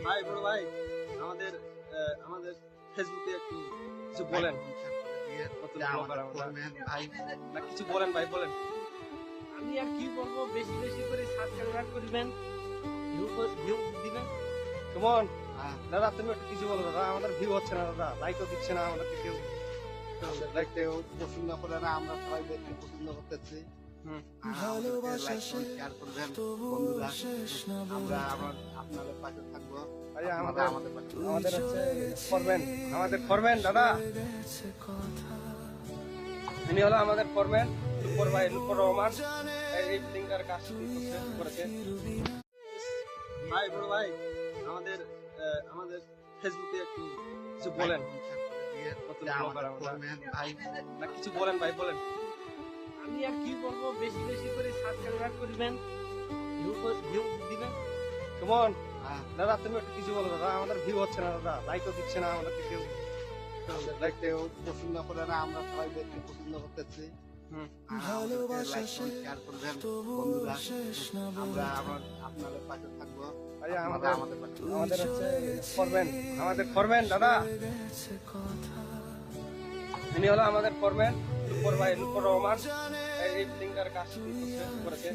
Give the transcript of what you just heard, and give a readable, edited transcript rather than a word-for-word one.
ভাই বড় ভাই আমাদের আমাদের ফেসবুকে একটু কিছু বলেন। নতুন ব্লগার আমরা। ভাই না কিছু বলেন ভাই বলেন। আমি আর কি বলবো, বেশি বেশি করে সাবস্ক্রাইব করবেন, ভিউ দিবেন। কেমন দাদা তুমি একটু কিছু বলো দাদা, আমাদের ভিউ হচ্ছে না দাদা, লাইকও দিচ্ছে না আমাদেরকে কেউ। দেখতে পছন্দ করে না, আমরা সবাই দেখতে পছন্দ করতেছি। হুম। শেয়ার করবেন বন্ধুরা, আমরা আপনাদের পাশে থাকবো। আরে আমাদের আমাদের পাশে আমাদের হচ্ছে ফরম্যান দাদা, ইনি হলো আমাদের ফরম্যান লুৎফর ভাই, লুৎফর রহমান। এই সিঙ্গার কাজ করেছে ভাই বড় ভাই আমাদের আমাদের ফেসবুকে একটু কিছু বলেন। নতুন ব্লগার আমরা। ভাই না কিছু বলেন ভাই বলেন। আমি আর কি বলবো, বেশি বেশি করে সাবস্ক্রাইব করবেন, ভিউ দিবেন। কেমন দাদা তুমি একটু কিছু বলো দাদা, আমাদের ভিউ হচ্ছে না দাদা, লাইকও দিচ্ছে না আমাদেরকে কেউ। দেখতে পছন্দ করে না, আমরা সবাই দেখতে পছন্দ করতেছি। হুম। শেয়ার করবেন বন্ধুরা, আমরা আপনাদের পাশে থাকবো। আরে আমাদের পাশে আমাদের হচ্ছে ফরম্যান দাদা, ইনি হলো আমাদের ফরম্যান লুৎফর ভাই, লুৎফর রহমান। এই সিঙ্গার কাজ করেছে